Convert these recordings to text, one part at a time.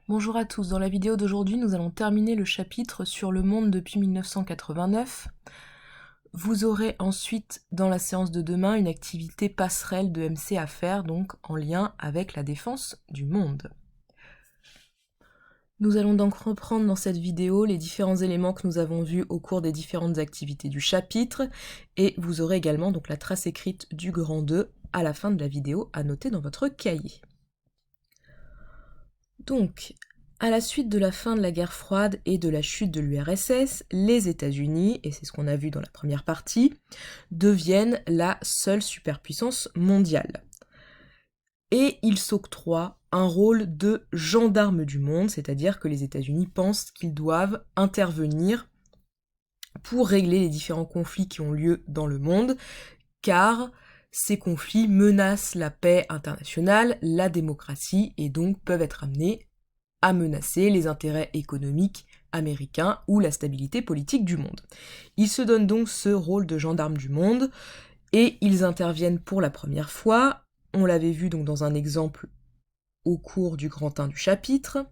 Bonjour à tous, dans la vidéo d'aujourd'hui nous allons terminer le chapitre sur le monde depuis 1989. Vous aurez ensuite dans la séance de demain une activité passerelle de MC à faire, donc en lien avec la défense du monde. Nous allons donc reprendre dans cette vidéo les différents éléments que nous avons vus au cours des différentes activités du chapitre, et vous aurez également donc la trace écrite du grand 2 à la fin de la vidéo à noter dans votre cahier. Donc, à la suite de la fin de la guerre froide et de la chute de l'URSS, les États-Unis, et c'est ce qu'on a vu dans la première partie, deviennent la seule superpuissance mondiale. Et ils s'octroient un rôle de gendarme du monde, c'est-à-dire que les États-Unis pensent qu'ils doivent intervenir pour régler les différents conflits qui ont lieu dans le monde, car ces conflits menacent la paix internationale, la démocratie, et donc peuvent être amenés à menacer les intérêts économiques américains ou la stabilité politique du monde. Ils se donnent donc ce rôle de gendarme du monde, et ils interviennent pour la première fois, on l'avait vu donc dans un exemple au cours du grand 1 du chapitre,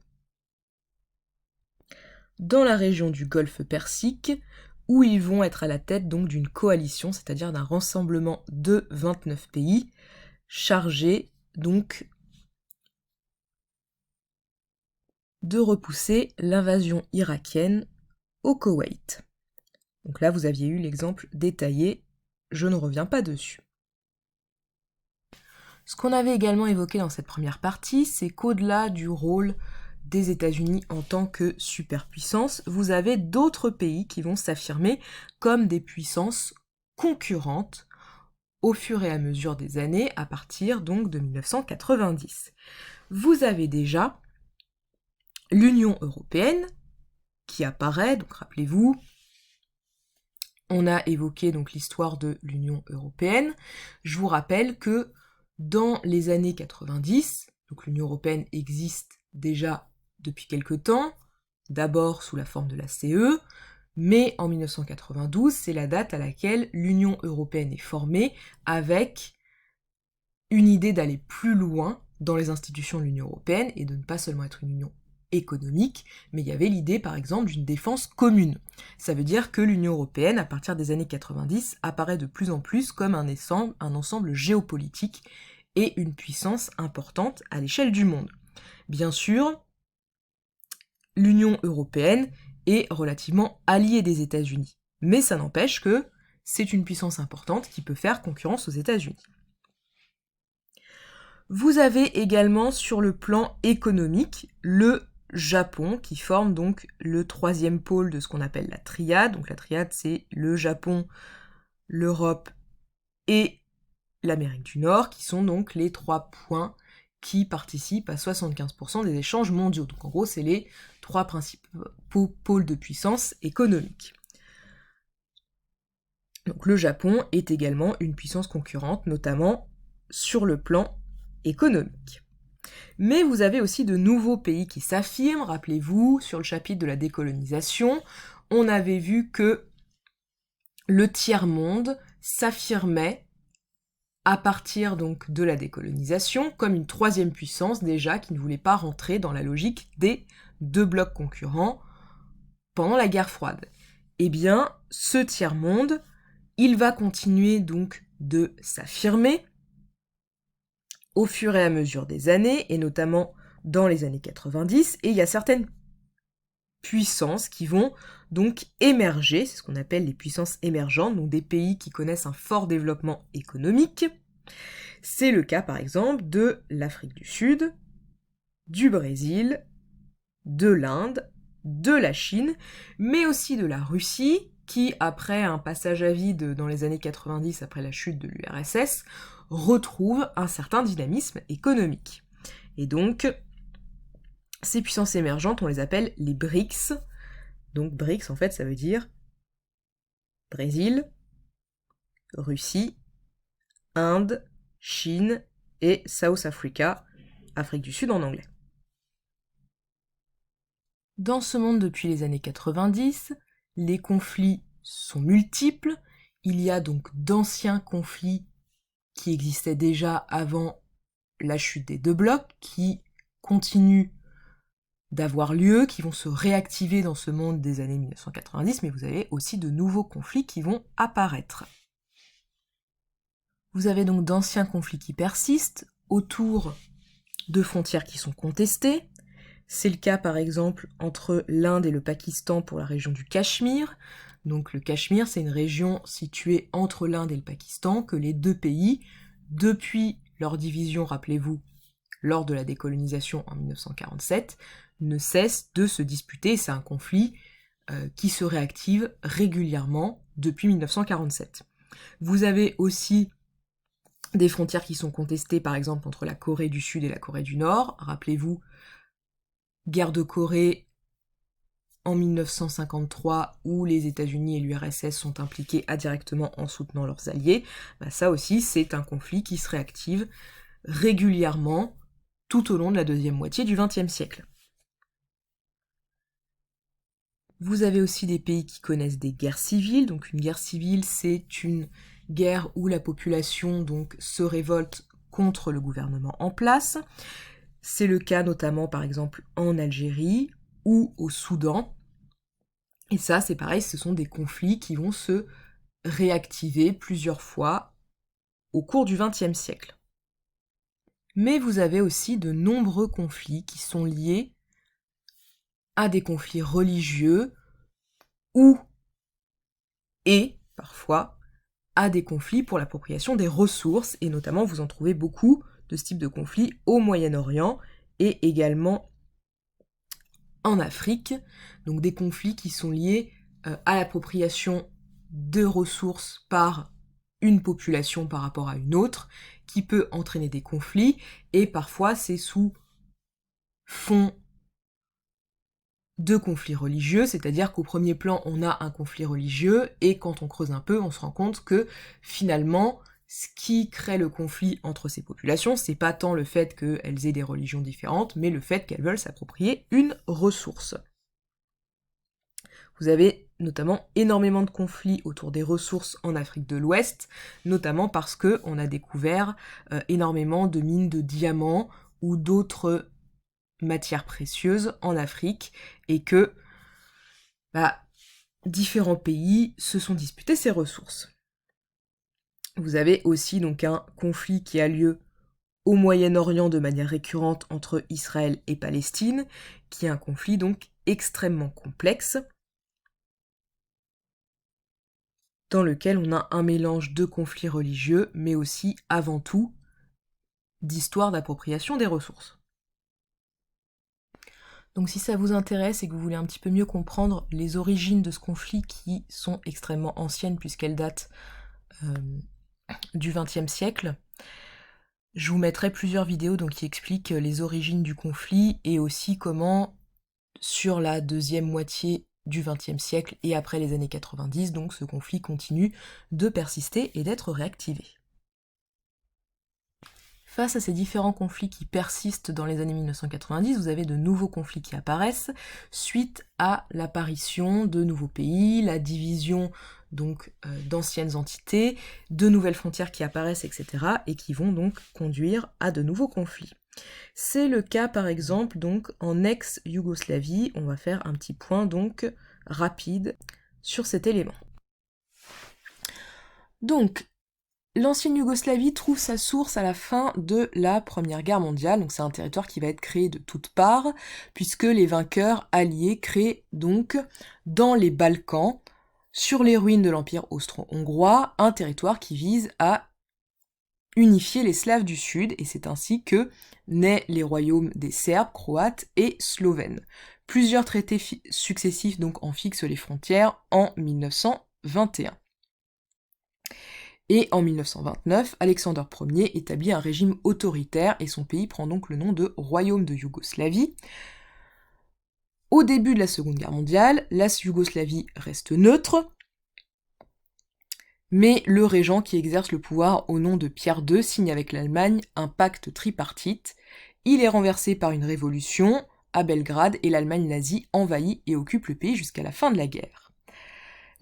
dans la région du Golfe Persique, où ils vont être à la tête donc d'une coalition, c'est-à-dire d'un rassemblement de 29 pays, chargés donc de repousser l'invasion irakienne au Koweït. Donc là, vous aviez eu l'exemple détaillé, je ne reviens pas dessus. Ce qu'on avait également évoqué dans cette première partie, c'est qu'au-delà du rôle des États-Unis en tant que superpuissance, vous avez d'autres pays qui vont s'affirmer comme des puissances concurrentes au fur et à mesure des années, à partir donc de 1990. Vous avez déjà l'Union européenne qui apparaît, donc rappelez-vous, on a évoqué donc l'histoire de l'Union européenne. Je vous rappelle que dans les années 90, donc l'Union européenne existe déjà depuis quelque temps, d'abord sous la forme de la CE, mais en 1992, c'est la date à laquelle l'Union européenne est formée avec une idée d'aller plus loin dans les institutions de l'Union européenne et de ne pas seulement être une union économique, mais il y avait l'idée par exemple d'une défense commune. Ça veut dire que l'Union européenne, à partir des années 90, apparaît de plus en plus comme un ensemble géopolitique et une puissance importante à l'échelle du monde. Bien sûr, l'Union européenne est relativement alliée des États-Unis, mais ça n'empêche que c'est une puissance importante qui peut faire concurrence aux États-Unis. Vous avez également sur le plan économique le Japon qui forme donc le troisième pôle de ce qu'on appelle la triade. Donc la triade c'est le Japon, l'Europe et l'Amérique du Nord qui sont donc les 3 points qui participent à 75% des échanges mondiaux. Donc en gros c'est les 3 principaux pôles de puissance économique. Donc le Japon est également une puissance concurrente, notamment sur le plan économique. Mais vous avez aussi de nouveaux pays qui s'affirment, rappelez-vous, sur le chapitre de la décolonisation, on avait vu que le tiers-monde s'affirmait à partir donc de la décolonisation comme une troisième puissance déjà qui ne voulait pas rentrer dans la logique des 2 blocs concurrents pendant la guerre froide. Eh bien, ce tiers-monde, il va continuer donc de s'affirmer au fur et à mesure des années, et notamment dans les années 90, et il y a certaines puissances qui vont donc émerger, c'est ce qu'on appelle les puissances émergentes, donc des pays qui connaissent un fort développement économique. C'est le cas par exemple de l'Afrique du Sud, du Brésil, de l'Inde, de la Chine, mais aussi de la Russie, qui, après un passage à vide dans les années 90, après la chute de l'URSS, retrouve un certain dynamisme économique. Et donc, ces puissances émergentes, on les appelle les BRICS. Donc BRICS, en fait, ça veut dire Brésil, Russie, Inde, Chine et South Africa, Afrique du Sud en anglais. Dans ce monde depuis les années 90, les conflits sont multiples. Il y a donc d'anciens conflits qui existaient déjà avant la chute des 2 blocs, qui continuent d'avoir lieu, qui vont se réactiver dans ce monde des années 1990, mais vous avez aussi de nouveaux conflits qui vont apparaître. Vous avez donc d'anciens conflits qui persistent autour de frontières qui sont contestées. C'est le cas par exemple entre l'Inde et le Pakistan pour la région du Cachemire. Donc le Cachemire, c'est une région située entre l'Inde et le Pakistan que les deux pays, depuis leur division, rappelez-vous, lors de la décolonisation en 1947, ne cessent de se disputer. C'est un conflit qui se réactive régulièrement depuis 1947. Vous avez aussi des frontières qui sont contestées, par exemple, entre la Corée du Sud et la Corée du Nord. Rappelez-vous, guerre de Corée en 1953, où les États-Unis et l'URSS sont impliqués indirectement en soutenant leurs alliés. Ça aussi, c'est un conflit qui se réactive régulièrement tout au long de la deuxième moitié du XXe siècle. Vous avez aussi des pays qui connaissent des guerres civiles. Donc une guerre civile, c'est une guerre où la population donc se révolte contre le gouvernement en place. C'est le cas notamment par exemple en Algérie ou au Soudan. Et ça, c'est pareil, ce sont des conflits qui vont se réactiver plusieurs fois au cours du XXe siècle. Mais vous avez aussi de nombreux conflits qui sont liés à des conflits religieux et parfois à des conflits pour l'appropriation des ressources, et notamment vous en trouvez beaucoup de ce type de conflits au Moyen-Orient et également en Afrique, donc des conflits qui sont liés à l'appropriation de ressources par une population par rapport à une autre, qui peut entraîner des conflits, et parfois c'est sous fond de conflits religieux, c'est-à-dire qu'au premier plan on a un conflit religieux, et quand on creuse un peu, on se rend compte que finalement, ce qui crée le conflit entre ces populations, c'est pas tant le fait qu'elles aient des religions différentes, mais le fait qu'elles veulent s'approprier une ressource. Vous avez notamment énormément de conflits autour des ressources en Afrique de l'Ouest, notamment parce qu'on a découvert énormément de mines de diamants ou d'autres matières précieuses en Afrique, et que différents pays se sont disputés ces ressources. Vous avez aussi donc un conflit qui a lieu au Moyen-Orient de manière récurrente entre Israël et Palestine, qui est un conflit donc extrêmement complexe, dans lequel on a un mélange de conflits religieux, mais aussi, avant tout, d'histoire d'appropriation des ressources. Donc si ça vous intéresse et que vous voulez un petit peu mieux comprendre les origines de ce conflit qui sont extrêmement anciennes puisqu'elles datent du XXe siècle, je vous mettrai plusieurs vidéos donc, qui expliquent les origines du conflit et aussi comment, sur la deuxième moitié du XXe siècle et après les années 90, donc ce conflit continue de persister et d'être réactivé. Face à ces différents conflits qui persistent dans les années 1990, vous avez de nouveaux conflits qui apparaissent suite à l'apparition de nouveaux pays, la division donc d'anciennes entités, de nouvelles frontières qui apparaissent, etc. et qui vont donc conduire à de nouveaux conflits. C'est le cas par exemple donc en ex-Yougoslavie. On va faire un petit point donc rapide sur cet élément. Donc, l'ancienne Yougoslavie trouve sa source à la fin de la Première Guerre mondiale, donc c'est un territoire qui va être créé de toutes parts, puisque les vainqueurs alliés créent donc dans les Balkans, sur les ruines de l'Empire austro-hongrois, un territoire qui vise à unifier les Slaves du Sud, et c'est ainsi que naissent les royaumes des Serbes, Croates et Slovènes. Plusieurs traités successifs donc en fixent les frontières en 1921. Et en 1929, Alexandre Ier établit un régime autoritaire et son pays prend donc le nom de Royaume de Yougoslavie. Au début de la Seconde Guerre mondiale, la Yougoslavie reste neutre, mais le régent qui exerce le pouvoir au nom de Pierre II signe avec l'Allemagne un pacte tripartite. Il est renversé par une révolution à Belgrade et l'Allemagne nazie envahit et occupe le pays jusqu'à la fin de la guerre.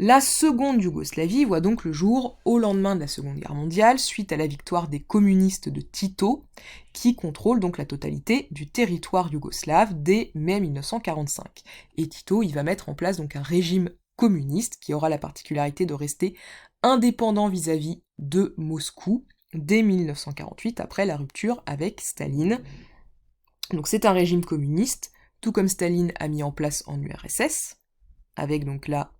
La seconde Yougoslavie voit donc le jour au lendemain de la Seconde Guerre mondiale, suite à la victoire des communistes de Tito, qui contrôlent donc la totalité du territoire yougoslave dès mai 1945. Et Tito, il va mettre en place donc un régime communiste qui aura la particularité de rester indépendant vis-à-vis de Moscou dès 1948, après la rupture avec Staline. Donc c'est un régime communiste, tout comme Staline a mis en place en URSS, avec donc là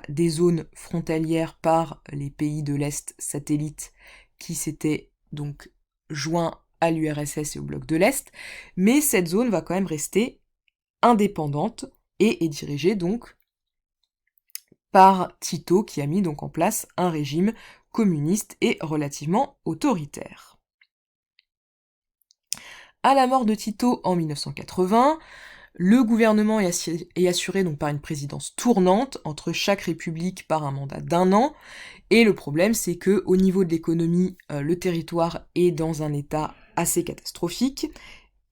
des zones frontalières par les pays de l'Est satellites qui s'étaient donc joints à l'URSS et au bloc de l'Est, mais cette zone va quand même rester indépendante et est dirigée donc par Tito qui a mis donc en place un régime communiste et relativement autoritaire. À la mort de Tito en 1980, le gouvernement est assuré donc par une présidence tournante entre chaque république par un mandat d'1 an, et le problème c'est que au niveau de l'économie, le territoire est dans un état assez catastrophique,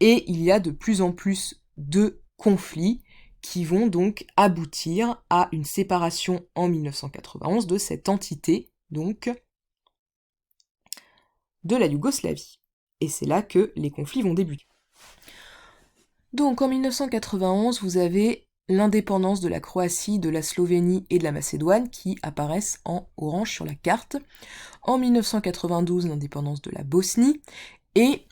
et il y a de plus en plus de conflits qui vont donc aboutir à une séparation en 1991 de cette entité, donc, de la Yougoslavie. Et c'est là que les conflits vont débuter. Donc en 1991, vous avez l'indépendance de la Croatie, de la Slovénie et de la Macédoine qui apparaissent en orange sur la carte. En 1992, l'indépendance de la Bosnie. Et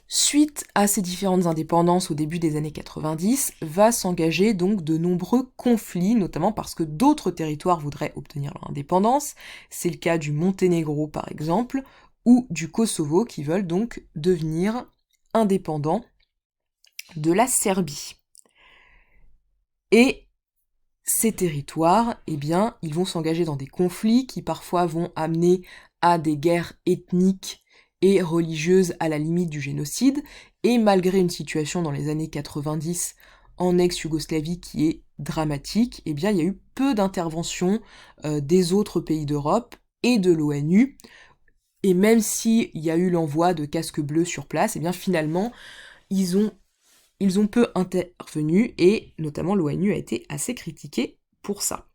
suite à ces différentes indépendances au début des années 90, va s'engager donc de nombreux conflits, notamment parce que d'autres territoires voudraient obtenir leur indépendance. C'est le cas du Monténégro par exemple, ou du Kosovo qui veulent donc devenir indépendants de la Serbie. Et ces territoires, eh bien, ils vont s'engager dans des conflits qui parfois vont amener à des guerres ethniques et religieuses à la limite du génocide, et malgré une situation dans les années 90 en ex-Yougoslavie qui est dramatique, eh bien, il y a eu peu d'interventions des autres pays d'Europe et de l'ONU, et même s'il y a eu l'envoi de casques bleus sur place, eh bien, finalement, ils ont peu intervenu, et notamment l'ONU a été assez critiquée pour ça.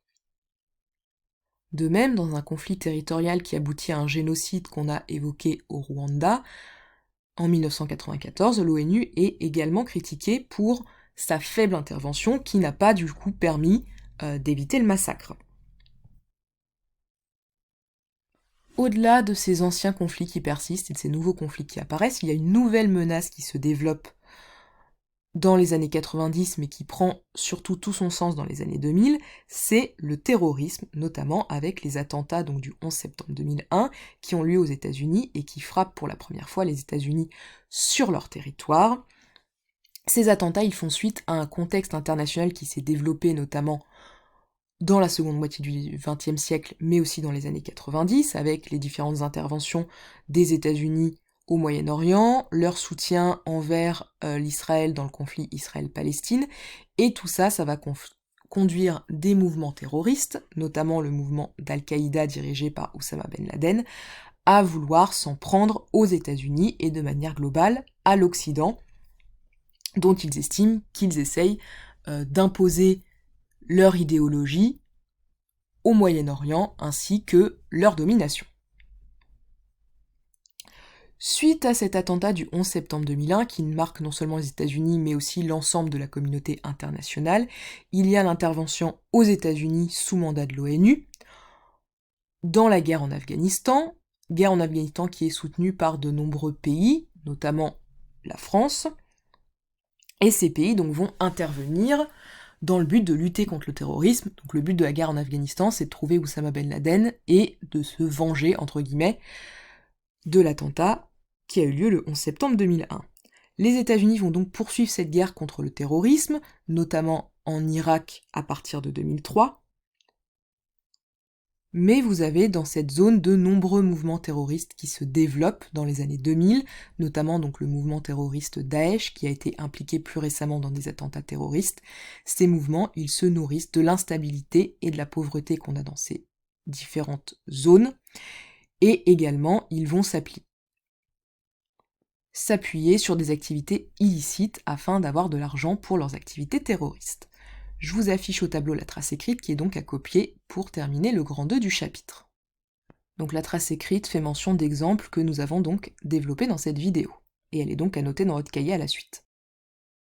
De même, dans un conflit territorial qui aboutit à un génocide qu'on a évoqué au Rwanda, en 1994, l'ONU est également critiquée pour sa faible intervention qui n'a pas du coup permis d'éviter le massacre. Au-delà de ces anciens conflits qui persistent et de ces nouveaux conflits qui apparaissent, il y a une nouvelle menace qui se développe dans les années 90, mais qui prend surtout tout son sens dans les années 2000, c'est le terrorisme, notamment avec les attentats donc du 11 septembre 2001, qui ont lieu aux États-Unis et qui frappent pour la première fois les États-Unis sur leur territoire. Ces attentats, ils font suite à un contexte international qui s'est développé notamment dans la seconde moitié du XXe siècle, mais aussi dans les années 90, avec les différentes interventions des États-Unis au Moyen-Orient, leur soutien envers l'Israël dans le conflit Israël-Palestine, et tout ça, ça va conduire des mouvements terroristes, notamment le mouvement d'Al-Qaïda dirigé par Oussama Ben Laden, à vouloir s'en prendre aux États-Unis et de manière globale à l'Occident, dont ils estiment qu'ils essayent d'imposer leur idéologie au Moyen-Orient ainsi que leur domination. Suite à cet attentat du 11 septembre 2001, qui marque non seulement les États-Unis, mais aussi l'ensemble de la communauté internationale, il y a l'intervention aux États-Unis sous mandat de l'ONU, dans la guerre en Afghanistan qui est soutenue par de nombreux pays, notamment la France, et ces pays donc vont intervenir dans le but de lutter contre le terrorisme. Donc le but de la guerre en Afghanistan, c'est de trouver Oussama Ben Laden et de se venger, entre guillemets, de l'attentat qui a eu lieu le 11 septembre 2001. Les États-Unis vont donc poursuivre cette guerre contre le terrorisme, notamment en Irak à partir de 2003. Mais vous avez dans cette zone de nombreux mouvements terroristes qui se développent dans les années 2000, notamment donc le mouvement terroriste Daesh qui a été impliqué plus récemment dans des attentats terroristes. Ces mouvements, ils se nourrissent de l'instabilité et de la pauvreté qu'on a dans ces différentes zones, et également ils vont s'appuyer sur des activités illicites afin d'avoir de l'argent pour leurs activités terroristes. Je vous affiche au tableau la trace écrite qui est donc à copier pour terminer le grand 2 du chapitre. Donc la trace écrite fait mention d'exemples que nous avons donc développés dans cette vidéo, et elle est donc à noter dans votre cahier à la suite.